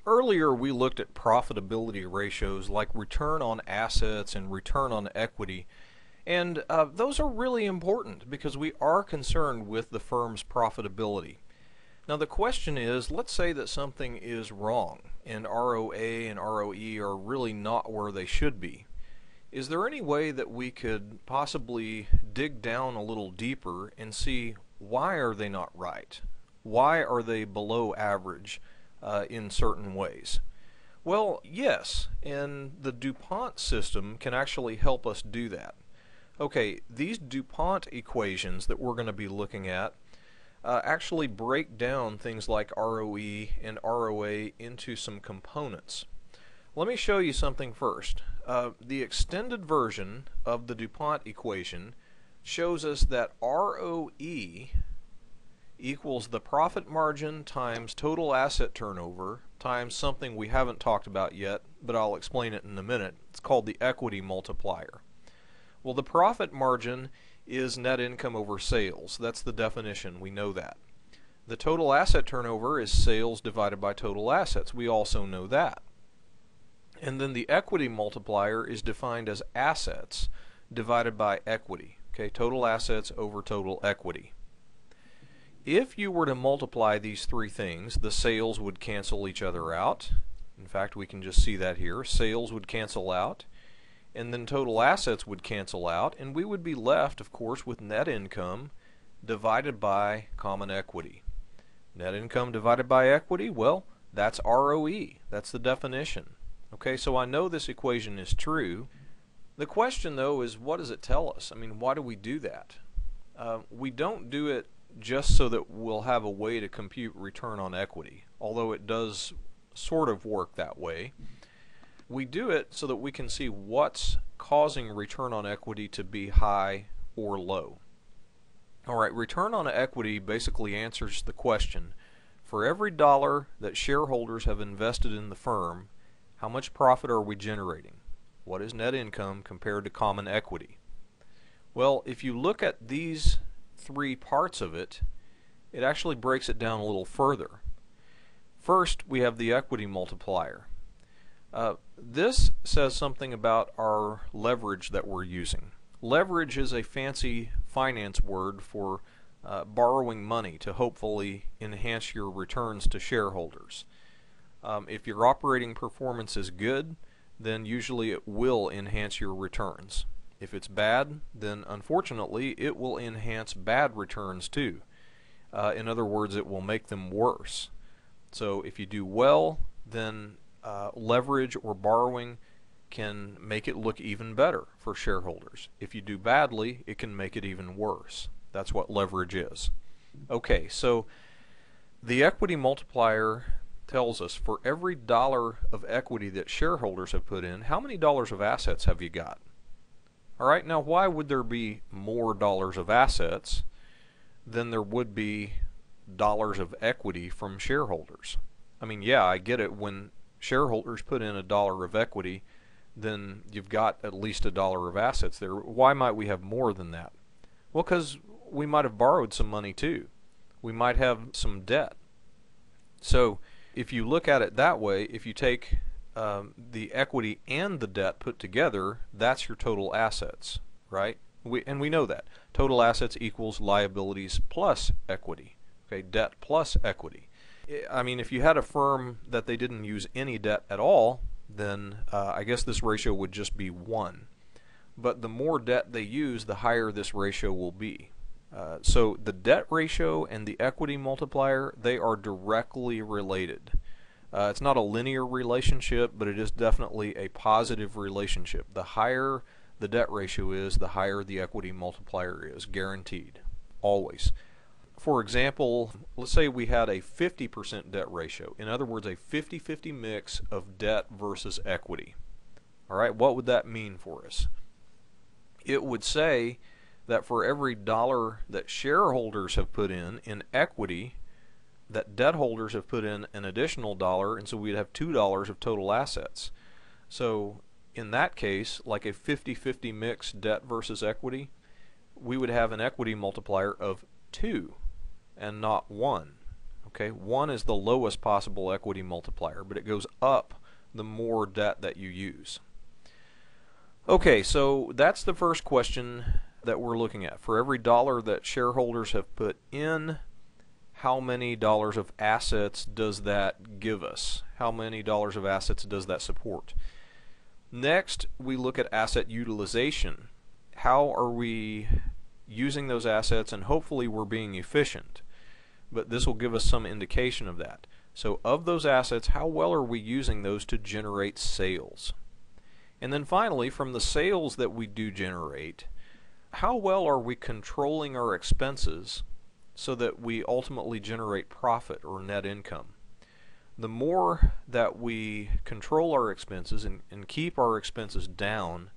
Earlier we looked at profitability ratios like return on assets and return on equity, and those are really important because we are concerned with the firm's profitability. Now the question is, let's say that something is wrong and ROA and ROE are really not where they should be. Is there any way that we could possibly dig down a little deeper and see why are they not right? Why are they below average in certain ways? Well, yes, and the DuPont system can actually help us do that. Okay, these DuPont equations that we're going to be looking at actually break down things like ROE and ROA into some components. Let me show you something first. The extended version of the DuPont equation shows us that ROE equals the profit margin times total asset turnover times something we haven't talked about yet, but I'll explain it in a minute. It's called the equity multiplier. Well, the profit margin is net income over sales. That's the definition. We know that. The total asset turnover is sales divided by total assets. We also know that. And then the equity multiplier is defined as assets divided by equity. Okay, total assets over total equity. If you were to multiply these three things, the sales would cancel each other out. In fact, we can just see that here. Sales would cancel out, and then total assets would cancel out, and we would be left, of course, with net income divided by common equity. Net income divided by equity, well, that's ROE. That's the definition. Okay, so I know this equation is true. The question, though, is what does it tell us? I mean, why do we do that? We don't do it just so that we'll have a way to compute return on equity, although it does sort of work that way. We do it so that we can see what's causing return on equity to be high or low. Alright, return on equity basically answers the question, for every dollar that shareholders have invested in the firm, how much profit are we generating? What is net income compared to common equity? Well, if you look at these three parts of it, it actually breaks it down a little further. First, we have the equity multiplier. This says something about our leverage that we're using. Leverage is a fancy finance word for borrowing money to hopefully enhance your returns to shareholders. If your operating performance is good, then usually it will enhance your returns. If it's bad, then unfortunately it will enhance bad returns too. In other words, it will make them worse. So if you do well, then leverage or borrowing can make it look even better for shareholders. If you do badly, it can make it even worse. That's what leverage is. Okay, so the equity multiplier tells us for every dollar of equity that shareholders have put in, how many dollars of assets have you got? Alright, now why would there be more dollars of assets than there would be dollars of equity from shareholders? I mean, yeah, I get it. When shareholders put in $1 of equity, then you've got at least $1 of assets there. Why might we have more than that? Well, because we might have borrowed some money too. We might have some debt. So if you look at it that way, if you take the equity and the debt put together, that's your total assets, right? And we know that. Total assets equals liabilities plus equity. Okay, debt plus equity. I mean, if you had a firm that they didn't use any debt at all, then I guess this ratio would just be 1. But the more debt they use, the higher this ratio will be. So the debt ratio and the equity multiplier, they are directly related. It's not a linear relationship, but it is definitely a positive relationship. The higher the debt ratio is, the higher the equity multiplier is, guaranteed, always. For example, let's say we had a 50% debt ratio. In other words, a 50-50 mix of debt versus equity. All right, what would that mean for us? It would say that for every dollar that shareholders have put in equity, that debt holders have put in an additional dollar, and so we'd have $2 of total assets. So in that case, like a 50-50 mix debt versus equity, we would have an equity multiplier of 2 and not 1. Okay, 1 is the lowest possible equity multiplier, but it goes up the more debt that you use. Okay, so that's the first question that we're looking at. For every dollar that shareholders have put in, how many dollars of assets does that give us? How many dollars of assets does that support? Next, we look at asset utilization. How are we using those assets? And hopefully we're being efficient, but this will give us some indication of that. So of those assets, how well are we using those to generate sales? And then finally, from the sales that we do generate, how well are we controlling our expenses so that we ultimately generate profit or net income? The more that we control our expenses and keep our expenses down,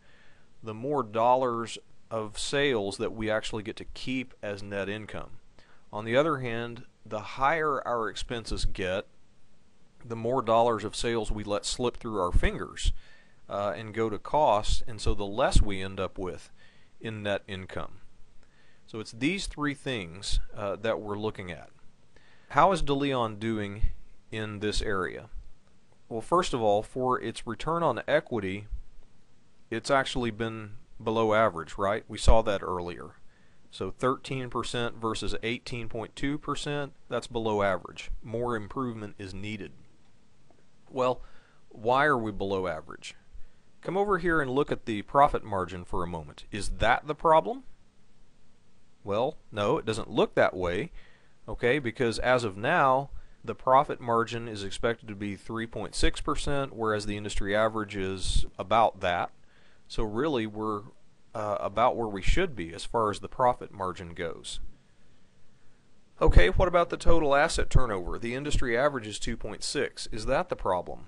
the more dollars of sales that we actually get to keep as net income. On the other hand, the higher our expenses get, the more dollars of sales we let slip through our fingers and go to costs, and so the less we end up with in net income. So it's these three things that we're looking at. How is DeLeon doing in this area? Well, first of all, for its return on equity, it's actually been below average, right? We saw that earlier. So 13% versus 18.2%, that's below average. More improvement is needed. Well, why are we below average? Come over here and look at the profit margin for a moment. Is that the problem? Well, no, it doesn't look that way, okay, because as of now, the profit margin is expected to be 3.6%, whereas the industry average is about that. So really, we're about where we should be as far as the profit margin goes. Okay, what about the total asset turnover? The industry average is 2.6. Is that the problem?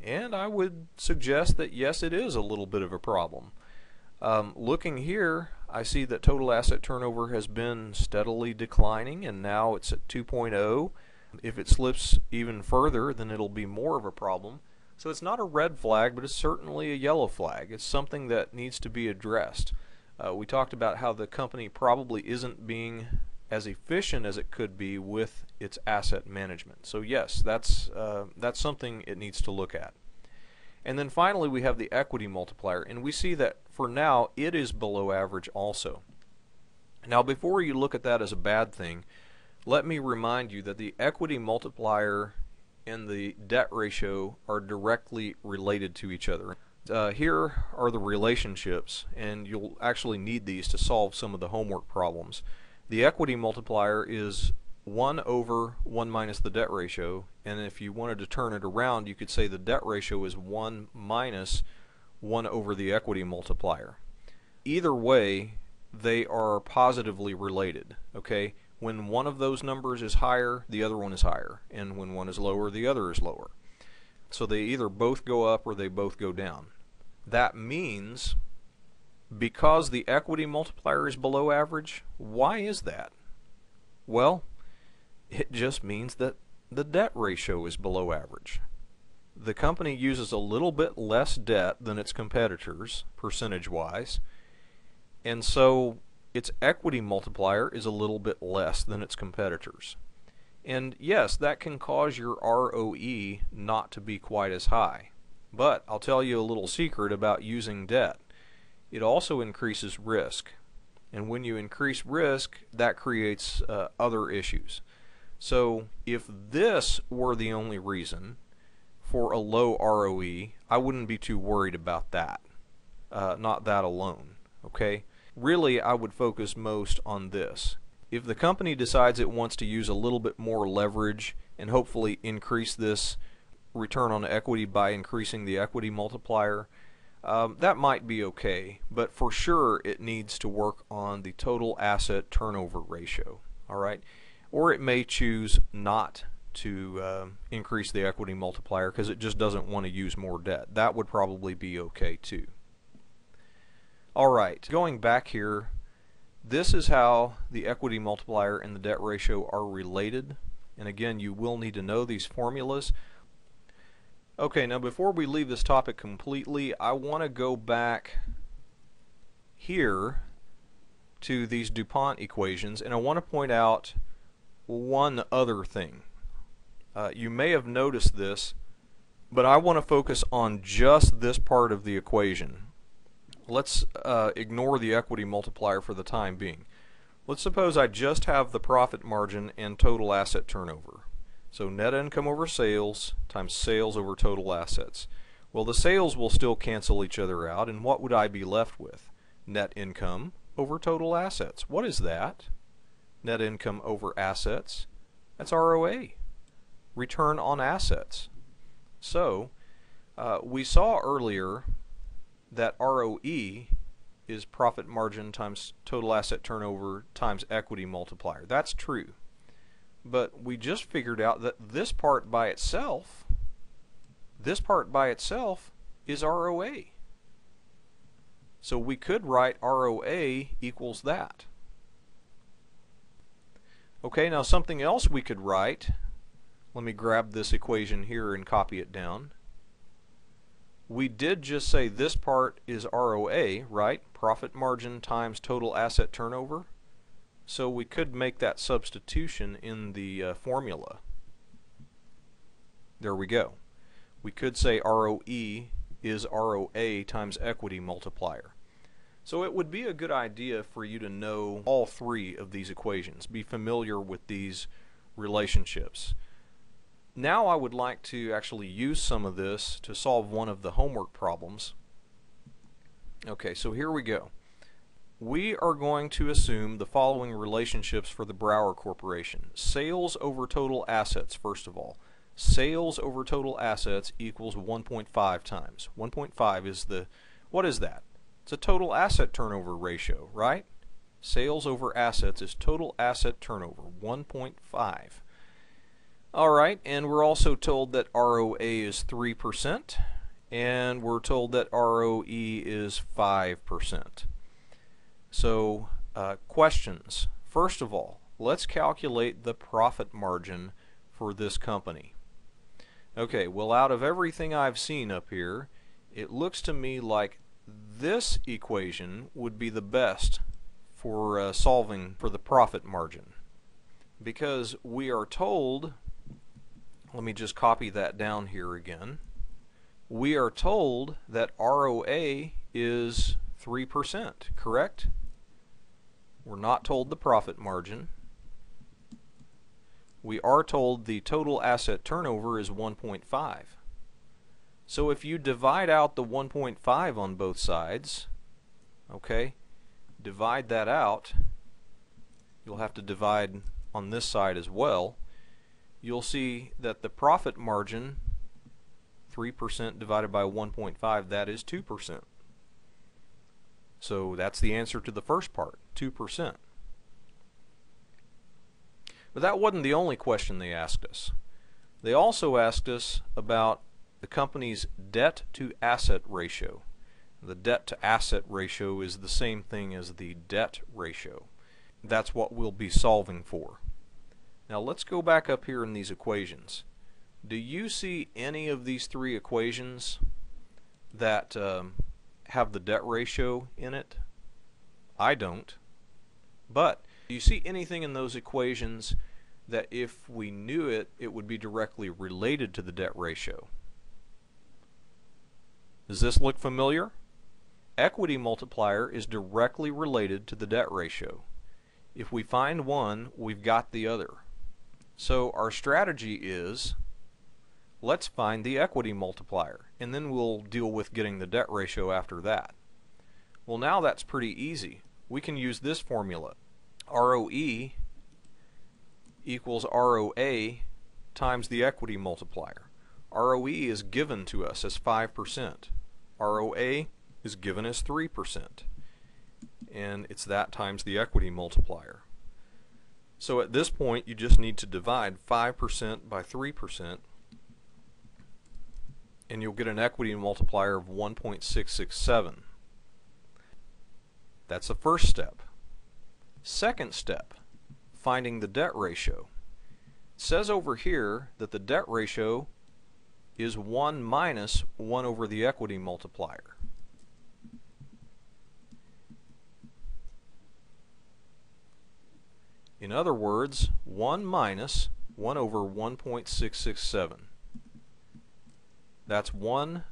And I would suggest that yes, it is a little bit of a problem. Looking here, I see that total asset turnover has been steadily declining, and now it's at 2.0. If it slips even further, then it'll be more of a problem. So it's not a red flag, but it's certainly a yellow flag. It's something that needs to be addressed. We talked about how the company probably isn't being as efficient as it could be with its asset management. So yes, that's something it needs to look at. And then finally, we have the equity multiplier, and we see that for now it is below average also. Now, before you look at that as a bad thing, let me remind you that the equity multiplier and the debt ratio are directly related to each other. Here are the relationships, and you'll actually need these to solve some of the homework problems. The equity multiplier is 1 over 1 minus the debt ratio, and if you wanted to turn it around, you could say the debt ratio is 1 minus 1 over the equity multiplier. Either way, they are positively related, okay? When one of those numbers is higher, the other one is higher, and when one is lower, the other is lower. So they either both go up or they both go down. That means because the equity multiplier is below average, why is that? Well, it just means that the debt ratio is below average. The company uses a little bit less debt than its competitors, percentage-wise, and so its equity multiplier is a little bit less than its competitors. And yes, that can cause your ROE not to be quite as high. But I'll tell you a little secret about using debt. It also increases risk. And when you increase risk, that creates other issues. So if this were the only reason for a low ROE, I wouldn't be too worried about that. Not that alone. Okay? Really, I would focus most on this. If the company decides it wants to use a little bit more leverage and hopefully increase this return on equity by increasing the equity multiplier, that might be okay, but for sure it needs to work on the total asset turnover ratio. All right, or it may choose not to increase the equity multiplier because it just doesn't want to use more debt. That would probably be okay too. All right, going back here, this is how the equity multiplier and the debt ratio are related. And again, you will need to know these formulas. Okay, now before we leave this topic completely, I want to go back here to these DuPont equations, and I want to point out one other thing. You may have noticed this, but I want to focus on just this part of the equation. Let's ignore the equity multiplier for the time being. Let's suppose I just have the profit margin and total asset turnover. So net income over sales times sales over total assets. Well, the sales will still cancel each other out, and what would I be left with? Net income over total assets. What is that? Net income over assets. That's ROA, return on assets. So we saw earlier that ROE is profit margin times total asset turnover times equity multiplier. That's true. But we just figured out that this part by itself is ROA. So we could write ROA equals that. Okay, now something else we could write. Let me grab this equation here and copy it down. We did just say this part is ROA, right? Profit margin times total asset turnover. So we could make that substitution in the formula. There we go. We could say ROE is ROA times equity multiplier. So it would be a good idea for you to know all three of these equations, be familiar with these relationships. Now I would like to actually use some of this to solve one of the homework problems. Okay, so here we go. We are going to assume the following relationships for the Brower Corporation. Sales over total assets, first of all. Sales over total assets equals 1.5 times. 1.5 is what is that? It's a total asset turnover ratio, right? Sales over assets is total asset turnover, 1.5. Alright, and we're also told that ROA is 3%, and we're told that ROE is 5%. So, questions. First of all, let's calculate the profit margin for this company. Okay, well, out of everything I've seen up here, it looks to me like this equation would be the best for solving for the profit margin, because we are told, let me just copy that down here again, we are told that ROA is 3%, correct? We're not told the profit margin. We are told the total asset turnover is 1.5. So if you divide out the 1.5 on both sides, okay, divide that out, you'll have to divide on this side as well, you'll see that the profit margin, 3% divided by 1.5, that is 2%. So that's the answer to the first part, 2%. But that wasn't the only question they asked us. They also asked us about the company's debt to asset ratio. The debt to asset ratio is the same thing as the debt ratio. That's what we'll be solving for. Now let's go back up here in these equations. Do you see any of these three equations that have the debt ratio in it? I don't. But do you see anything in those equations that if we knew it, it would be directly related to the debt ratio? Does this look familiar? Equity multiplier is directly related to the debt ratio. If we find one, we've got the other. So our strategy is, let's find the equity multiplier, and then we'll deal with getting the debt ratio after that. Well, now that's pretty easy. We can use this formula. ROE equals ROA times the equity multiplier. ROE is given to us as 5%. ROA is given as 3%. And it's that times the equity multiplier. So at this point, you just need to divide 5% by 3%, and you'll get an equity multiplier of 1.667. That's the first step. Second step, finding the debt ratio. It says over here that the debt ratio is 1 minus 1 over the equity multiplier. In other words, 1 minus 1 over 1.667. That's 1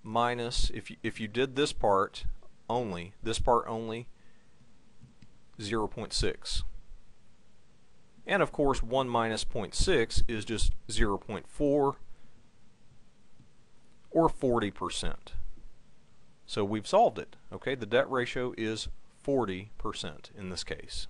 minus, if you did this part only, 0.6. And of course 1 minus 0.6 is just 0.4 or 40%. So we've solved it. Okay, the debt ratio is 40% in this case.